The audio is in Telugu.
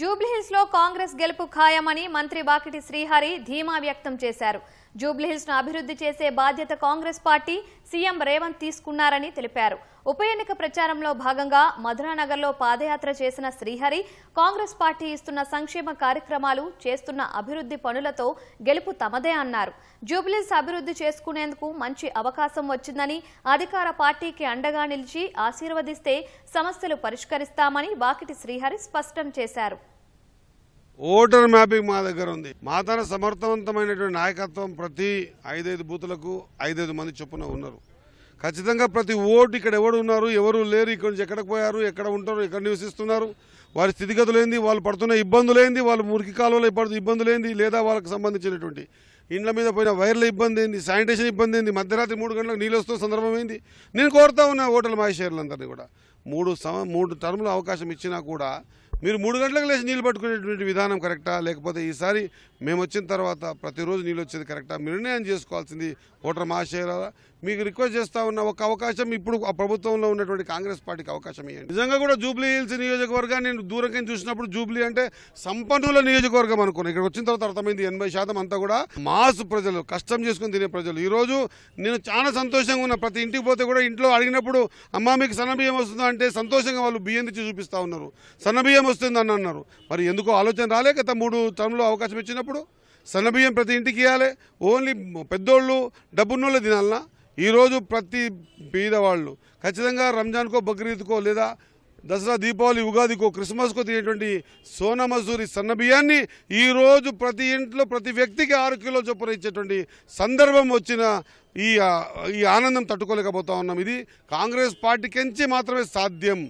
జూబ్లీహిల్స్ లో కాంగ్రెస్ గెలుపు ఖాయమని మంత్రి వాకిటి శ్రీహరి ధీమా వ్యక్తం చేశారు. జూబ్లీహిల్స్ ను అభివృద్ధి చేసే బాధ్యత కాంగ్రెస్ పార్టీ సీఎం రేవంత్ తీసుకున్నారని తెలిపారు. ఉప ఎన్నిక ప్రచారంలో భాగంగా మధురానగర్లో పాదయాత్ర చేసిన శ్రీహరి కాంగ్రెస్ పార్టీ ఇస్తున్న సంక్షేమ కార్యక్రమాలు, చేస్తున్న అభివృద్ధి పనులతో గెలుపు తమదే అన్నారు. జూబ్లీహిల్స్ అభివృద్ధి చేసుకునేందుకు మంచి అవకాశం వచ్చిందని, అధికార పార్టీకి అండగా నిలిచి ఆశీర్వదిస్తే సమస్యలు పరిష్కరిస్తామని వాకిటి శ్రీహరి స్పష్టం చేశారు. ఓటర్ మ్యాపింగ్ మా దగ్గర ఉంది. మా తన సమర్థవంతమైనటువంటి నాయకత్వం ప్రతి 5 బూతులకు 5 మంది చొప్పున ఉన్నారు. ఖచ్చితంగా ప్రతి ఓటు ఇక్కడ ఎవరు ఉన్నారు, ఎవరు లేరు, ఇక్కడ నుంచి ఎక్కడికి పోయారు, ఎక్కడ ఉంటారు, ఎక్కడ నివసిస్తున్నారు, వారి స్థితిగతులేంది, వాళ్ళు పడుతున్న ఇబ్బందులేంది, వాళ్ళు మురికి కాలువలో ఇబ్బందులేంది, లేదా వాళ్ళకి సంబంధించినటువంటి ఇండ్ల మీద పోయిన వైర్ల ఇబ్బంది ఏంది, శానిటేషన్ ఇబ్బంది ఏంది, మధ్యరాత్రి 3 గంటలకు నీళ్ళు వస్తున్న సందర్భం ఏంది. నేను కోరుతా ఉన్నా ఓటర్ల మహేశ్వర్లందరినీ కూడా 3 టర్ములు అవకాశం ఇచ్చినా కూడా మీరు 3 గంటలకు లేచి నీళ్ళు పట్టుకునేటువంటి విధానం కరెక్టా, లేకపోతే ఈసారి మేము వచ్చిన తర్వాత ప్రతిరోజు నీళ్ళు వచ్చేది కరెక్టా, నిర్ణయం చేసుకోవాల్సింది ఓటర్ మహాశయులారా. మీకు రిక్వెస్ట్ చేస్తా ఉన్న ఒక అవకాశం ఇప్పుడు ఆ ప్రభుత్వంలో ఉన్నటువంటి కాంగ్రెస్ పార్టీకి అవకాశం ఇవ్వండి. నిజంగా కూడా జూబ్లీ హిల్స్ నియోజకవర్గాన్ని నేను దూరంగా చూసినప్పుడు జూబ్లీ అంటే సంపన్నుల నియోజకవర్గం అనుకున్నాను. ఇక్కడ వచ్చిన తర్వాత అర్థమైంది 80% అంతా కూడా మాస్ ప్రజలు, కష్టం చేసుకుని తినే ప్రజలు. ఈరోజు నేను చాలా సంతోషంగా ఉన్నా. ప్రతి ఇంటికి పోతే కూడా ఇంట్లో అడిగినప్పుడు అమ్మా మీకు సన్నబియ్యం వస్తుందా అంటే సంతోషంగా వాళ్ళు బియ్యం తెచ్చి చూపిస్తూ ఉన్నారు. సన్నబియ్యం వస్తుంది అని అన్నారు. మరి ఎందుకో ఆలోచన రాలే గత 3 టర్మ్లో అవకాశం ఇచ్చినప్పుడు సన్నబియ్యం ప్రతి ఇంటికి ఇవ్వాలి. ఓన్లీ పెద్దోళ్ళు డబ్బున్నోళ్ళే తినాలన్నా? ఈరోజు ప్రతి పేదవాళ్ళు ఖచ్చితంగా రంజాన్కో, బక్రీద్కో, లేదా దసరా, దీపావళి, ఉగాదికో, క్రిస్మస్కో తినేటువంటి సోనా మసూరి సన్నబియ్యాన్ని ఈరోజు ప్రతి ఇంట్లో ప్రతి వ్యక్తికి 6 కిలో చొప్పున ఇచ్చేటువంటి సందర్భం వచ్చిన ఈ ఆనందం తట్టుకోలేకపోతా ఉన్నాం. ఇది కాంగ్రెస్ పార్టీకించి మాత్రమే సాధ్యం.